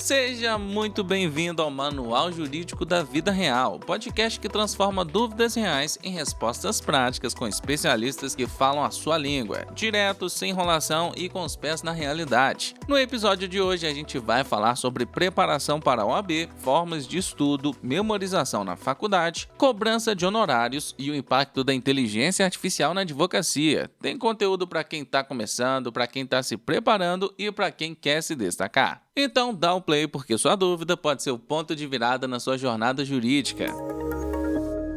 Seja muito bem-vindo ao Manual Jurídico da Vida Real, podcast que transforma dúvidas reais em respostas práticas com especialistas que falam a sua língua, direto, sem enrolação e com os pés na realidade. No episódio de hoje a gente vai falar sobre preparação para a OAB, formas de estudo, memorização na faculdade, cobrança de honorários e o impacto da inteligência artificial na advocacia. Tem conteúdo para quem está começando, para quem está se preparando e para quem quer se destacar. Então dá o play porque sua dúvida pode ser o ponto de virada na sua jornada jurídica.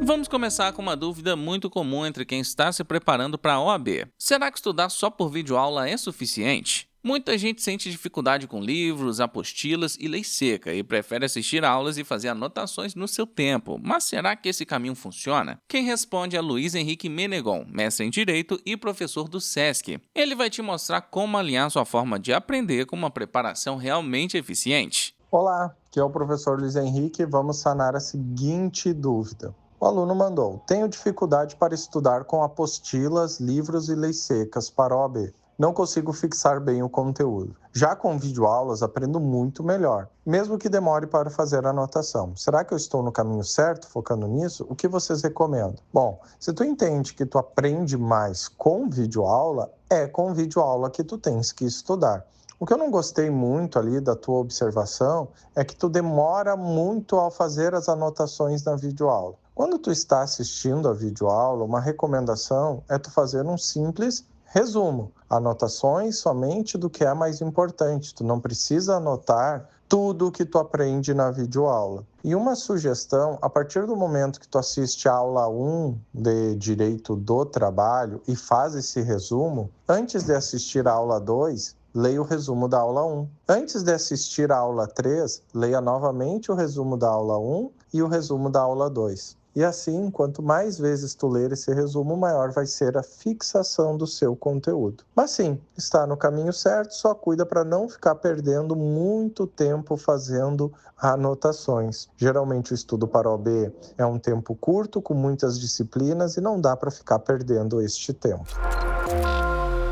Vamos começar com uma dúvida muito comum entre quem está se preparando para a OAB. Será que estudar só por videoaula é suficiente? Muita gente sente dificuldade com livros, apostilas e lei seca e prefere assistir aulas e fazer anotações no seu tempo. Mas será que esse caminho funciona? Quem responde é Luiz Henrique Menegon, mestre em Direito e professor do SESC. Ele vai te mostrar como alinhar sua forma de aprender com uma preparação realmente eficiente. Olá, aqui é o professor Luiz Henrique e vamos sanar a seguinte dúvida. O aluno mandou: tenho dificuldade para estudar com apostilas, livros e leis secas para a OAB. Não consigo fixar bem o conteúdo. Já com videoaulas, aprendo muito melhor, mesmo que demore para fazer a anotação. Será que eu estou no caminho certo, focando nisso? O que vocês recomendam? Bom, se tu entende que tu aprende mais com videoaula, é com videoaula que tu tens que estudar. O que eu não gostei muito ali da tua observação é que tu demora muito ao fazer as anotações na videoaula. Quando tu está assistindo a videoaula, uma recomendação é tu fazer um simples resumo, anotações somente do que é mais importante. Tu não precisa anotar tudo o que tu aprende na videoaula. E uma sugestão, a partir do momento que tu assiste a aula 1 de Direito do Trabalho e faz esse resumo, antes de assistir a aula 2, leia o resumo da aula 1. Antes de assistir a aula 3, leia novamente o resumo da aula 1 e o resumo da aula 2. E assim, quanto mais vezes tu ler esse resumo, maior vai ser a fixação do seu conteúdo. Mas sim, está no caminho certo, só cuida para não ficar perdendo muito tempo fazendo anotações. Geralmente o estudo para OAB é um tempo curto, com muitas disciplinas, e não dá para ficar perdendo este tempo.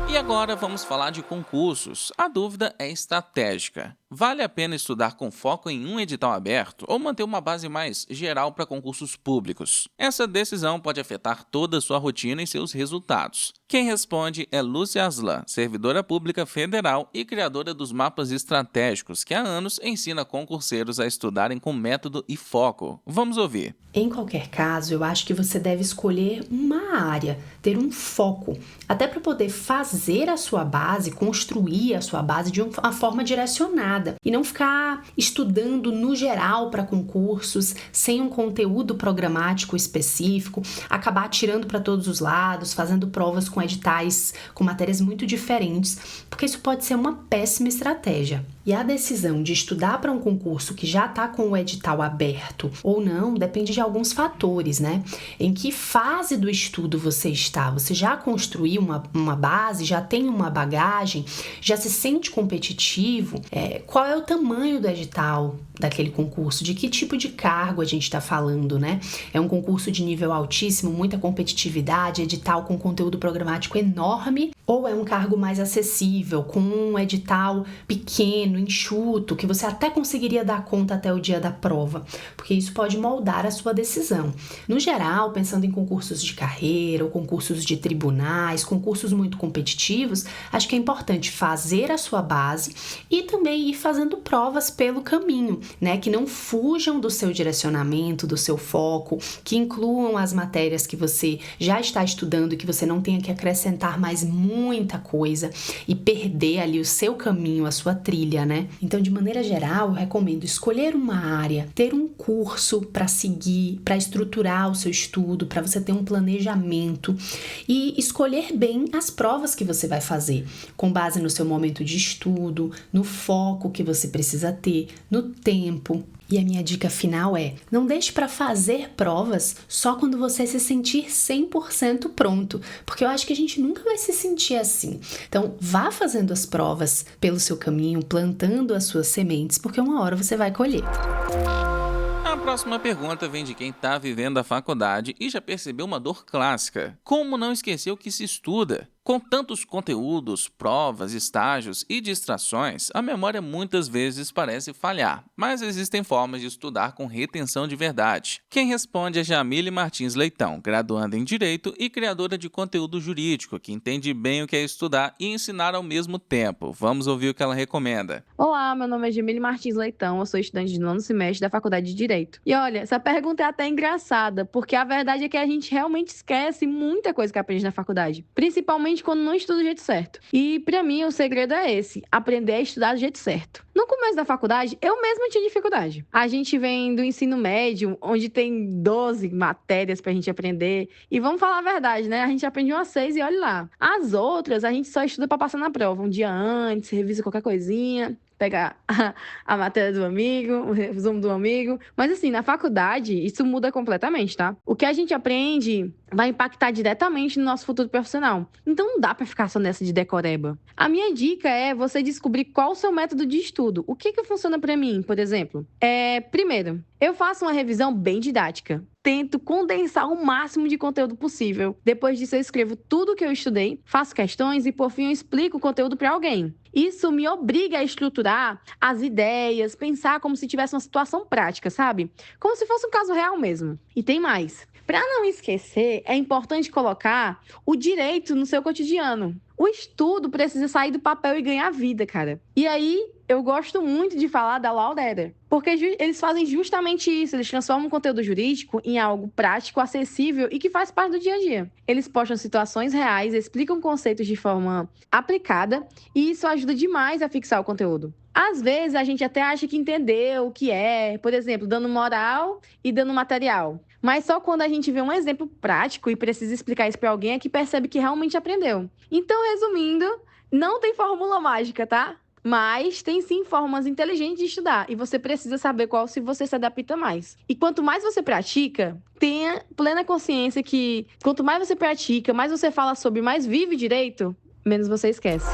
E agora vamos falar de concursos. A dúvida é estratégica. Vale a pena estudar com foco em um edital aberto ou manter uma base mais geral para concursos públicos? Essa decisão pode afetar toda a sua rotina e seus resultados. Quem responde é Lúcia Aslan, servidora pública federal e criadora dos mapas estratégicos, que há anos ensina concurseiros a estudarem com método e foco. Vamos ouvir. Em qualquer caso, eu acho que você deve escolher uma área, ter um foco, até para poder fazer a sua base, construir a sua base de uma forma direcionada e não ficar estudando no geral para concursos, sem um conteúdo programático específico, acabar atirando para todos os lados, fazendo provas com editais com matérias muito diferentes, porque isso pode ser uma péssima estratégia. E a decisão de estudar para um concurso que já está com o edital aberto ou não depende de alguns fatores, né? Em que fase do estudo você está? Você já construiu uma base, já tem uma bagagem, já se sente competitivo? Qual é o tamanho do edital daquele concurso? De que tipo de cargo a gente está falando, né? É um concurso de nível altíssimo, muita competitividade, edital com conteúdo programático enorme? Ou é um cargo mais acessível, com um edital pequeno, enxuto, que você até conseguiria dar conta até o dia da prova? Porque isso pode moldar a sua decisão. No geral, pensando em concursos de carreira ou concursos de tribunais, concursos muito competitivos, acho que é importante fazer a sua base e também ir fazendo provas pelo caminho, né? Que não fujam do seu direcionamento, do seu foco, que incluam as matérias que você já está estudando e que você não tenha que acrescentar mais muita coisa e perder ali o seu caminho, a sua trilha, né? Então, de maneira geral, eu recomendo escolher uma área, ter um curso para seguir, para estruturar o seu estudo, para você ter um planejamento e escolher bem as provas que você vai fazer, com base no seu momento de estudo, no foco que você precisa ter, no tempo. E a minha dica final é: não deixe para fazer provas só quando você se sentir 100% pronto, porque eu acho que a gente nunca vai se sentir assim. Então, vá fazendo as provas pelo seu caminho, plantando as suas sementes, porque uma hora você vai colher. A próxima pergunta vem de quem está vivendo a faculdade e já percebeu uma dor clássica. Como não esquecer o que se estuda? Com tantos conteúdos, provas, estágios e distrações, a memória muitas vezes parece falhar, mas existem formas de estudar com retenção de verdade. Quem responde é Jamile Martins Leitão, graduanda em Direito e criadora de conteúdo jurídico, que entende bem o que é estudar e ensinar ao mesmo tempo. Vamos ouvir o que ela recomenda. Olá, meu nome é Jamile Martins Leitão, eu sou estudante de 9º semestre da Faculdade de Direito. E olha, essa pergunta é até engraçada, porque a verdade é que a gente realmente esquece muita coisa que aprende na faculdade, principalmente quando não estuda do jeito certo. E pra mim o segredo é esse, aprender a estudar do jeito certo. No começo da faculdade, eu mesma tinha dificuldade. A gente vem do ensino médio, onde tem 12 matérias pra gente aprender, e vamos falar a verdade, né? A gente aprende umas 6 e olha lá. As outras, a gente só estuda pra passar na prova, um dia antes, revisa qualquer coisinha, pegar a matéria do amigo, o resumo do amigo. Mas assim, na faculdade, isso muda completamente, tá? O que a gente aprende vai impactar diretamente no nosso futuro profissional. Então não dá pra ficar só nessa de decoreba. A minha dica é você descobrir qual o seu método de estudo. O que funciona pra mim, por exemplo? Primeiro, eu faço uma revisão bem didática. Tento condensar o máximo de conteúdo possível. Depois disso, eu escrevo tudo o que eu estudei, faço questões e, por fim, eu explico o conteúdo para alguém. Isso me obriga a estruturar as ideias, pensar como se tivesse uma situação prática, sabe? Como se fosse um caso real mesmo. E tem mais. Para não esquecer, é importante colocar o direito no seu cotidiano. O estudo precisa sair do papel e ganhar vida, cara. E aí, eu gosto muito de falar da Law Letter, porque eles fazem justamente isso. Eles transformam o conteúdo jurídico em algo prático, acessível e que faz parte do dia a dia. Eles postam situações reais, explicam conceitos de forma aplicada e isso ajuda demais a fixar o conteúdo. Às vezes, a gente até acha que entendeu o que é, por exemplo, dando moral e dando material. Mas só quando a gente vê um exemplo prático e precisa explicar isso para alguém é que percebe que realmente aprendeu. Então, resumindo, não tem fórmula mágica, tá? Mas tem sim formas inteligentes de estudar e você precisa saber qual se você se adapta mais. E quanto mais você pratica, tenha plena consciência que quanto mais você pratica, mais você fala sobre, mais vive direito, menos você esquece.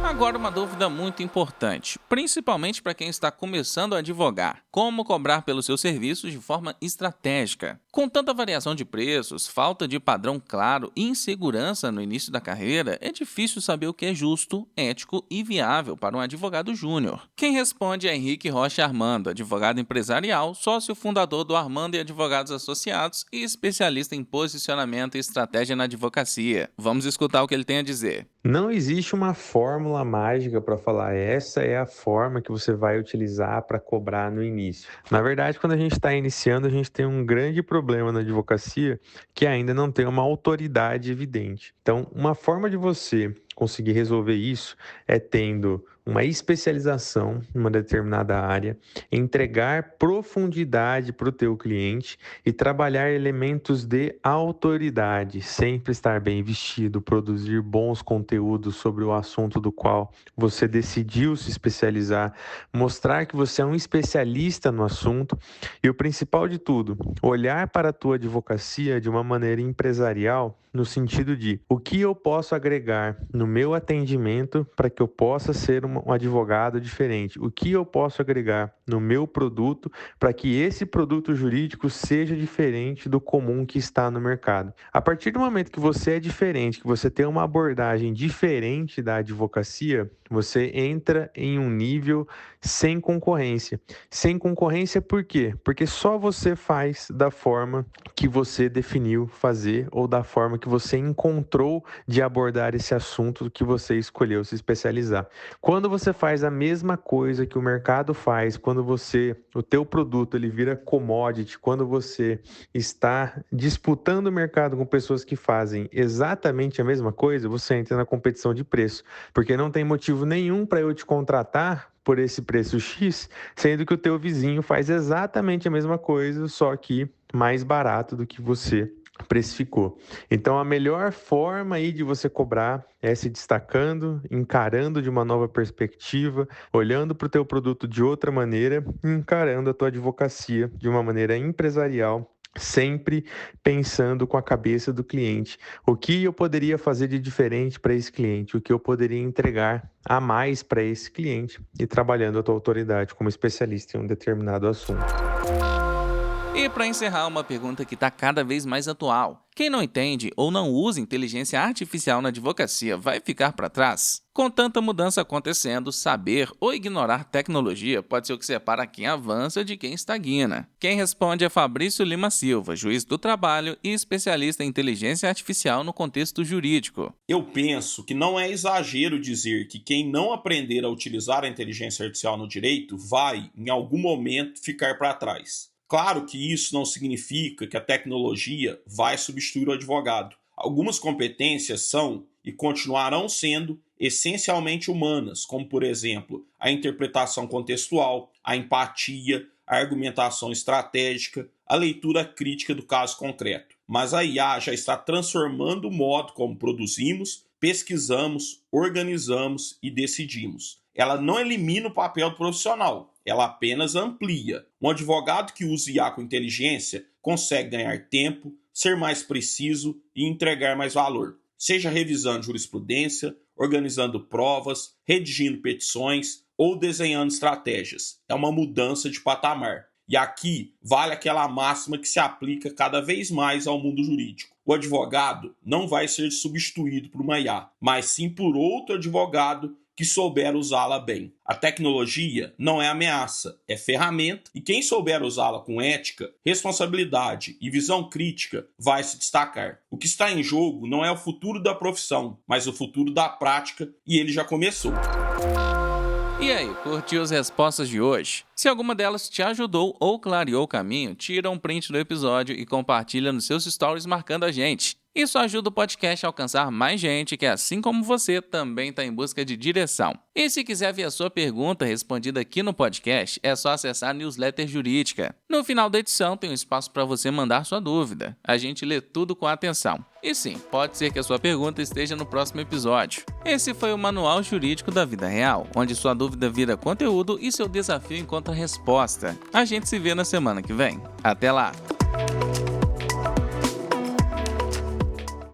Agora uma dúvida muito importante, principalmente para quem está começando a advogar. Como cobrar pelos seus serviços de forma estratégica? Com tanta variação de preços, falta de padrão claro e insegurança no início da carreira, é difícil saber o que é justo, ético e viável para um advogado júnior. Quem responde é Henrique Rocha Armando, advogado empresarial, sócio fundador do Armando e Advogados Associados e especialista em posicionamento e estratégia na advocacia. Vamos escutar o que ele tem a dizer. Não existe uma fórmula mágica para falar essa é a forma que você vai utilizar para cobrar no início. Na verdade, quando a gente está iniciando, a gente tem um grande problema na advocacia que ainda não tem uma autoridade evidente. Então, uma forma de você conseguir resolver isso é tendo uma especialização em uma determinada área, entregar profundidade para o teu cliente e trabalhar elementos de autoridade, sempre estar bem vestido, produzir bons conteúdos sobre o assunto do qual você decidiu se especializar, mostrar que você é um especialista no assunto e o principal de tudo, olhar para a tua advocacia de uma maneira empresarial, no sentido de o que eu posso agregar no meu atendimento para que eu possa ser um advogado diferente, o que eu posso agregar no meu produto para que esse produto jurídico seja diferente do comum que está no mercado. A partir do momento que você é diferente, que você tem uma abordagem diferente da advocacia, você entra em um nível sem concorrência. Sem concorrência por quê? Porque só você faz da forma que você definiu fazer ou da forma que você encontrou de abordar esse assunto que você escolheu se especializar. Quando você faz a mesma coisa que o mercado faz, quando o teu produto ele vira commodity, quando você está disputando o mercado com pessoas que fazem exatamente a mesma coisa, você entra na competição de preço, porque não tem motivo nenhum para eu te contratar por esse preço X, sendo que o teu vizinho faz exatamente a mesma coisa, só que mais barato do que você precificou. Então, a melhor forma aí de você cobrar é se destacando, encarando de uma nova perspectiva, olhando para o teu produto de outra maneira, encarando a tua advocacia de uma maneira empresarial, sempre pensando com a cabeça do cliente. O que eu poderia fazer de diferente para esse cliente? O que eu poderia entregar a mais para esse cliente? E trabalhando a tua autoridade como especialista em um determinado assunto. E para encerrar, uma pergunta que está cada vez mais atual. Quem não entende ou não usa inteligência artificial na advocacia vai ficar para trás? Com tanta mudança acontecendo, saber ou ignorar tecnologia pode ser o que separa quem avança de quem estagna. Quem responde é Fabrício Lima Silva, juiz do trabalho e especialista em inteligência artificial no contexto jurídico. Eu penso que não é exagero dizer que quem não aprender a utilizar a inteligência artificial no direito vai, em algum momento, ficar para trás. Claro que isso não significa que a tecnologia vai substituir o advogado. Algumas competências são e continuarão sendo essencialmente humanas, como, por exemplo, a interpretação contextual, a empatia, a argumentação estratégica, a leitura crítica do caso concreto. Mas a IA já está transformando o modo como produzimos, pesquisamos, organizamos e decidimos. Ela não elimina o papel do profissional, ela apenas amplia. Um advogado que usa IA com inteligência consegue ganhar tempo, ser mais preciso e entregar mais valor, seja revisando jurisprudência, organizando provas, redigindo petições ou desenhando estratégias. É uma mudança de patamar. E aqui vale aquela máxima que se aplica cada vez mais ao mundo jurídico. O advogado não vai ser substituído por uma IA, mas sim por outro advogado que souber usá-la bem. A tecnologia não é ameaça, é ferramenta, e quem souber usá-la com ética, responsabilidade e visão crítica vai se destacar. O que está em jogo não é o futuro da profissão, mas o futuro da prática, e ele já começou. E aí, curtiu as respostas de hoje? Se alguma delas te ajudou ou clareou o caminho, tira um print do episódio e compartilha nos seus stories marcando a gente. Isso ajuda o podcast a alcançar mais gente que, assim como você, também está em busca de direção. E se quiser ver a sua pergunta respondida aqui no podcast, é só acessar a newsletter jurídica. No final da edição tem um espaço para você mandar sua dúvida. A gente lê tudo com atenção. E sim, pode ser que a sua pergunta esteja no próximo episódio. Esse foi o Manual Jurídico da Vida Real, onde sua dúvida vira conteúdo e seu desafio encontra resposta. A gente se vê na semana que vem. Até lá!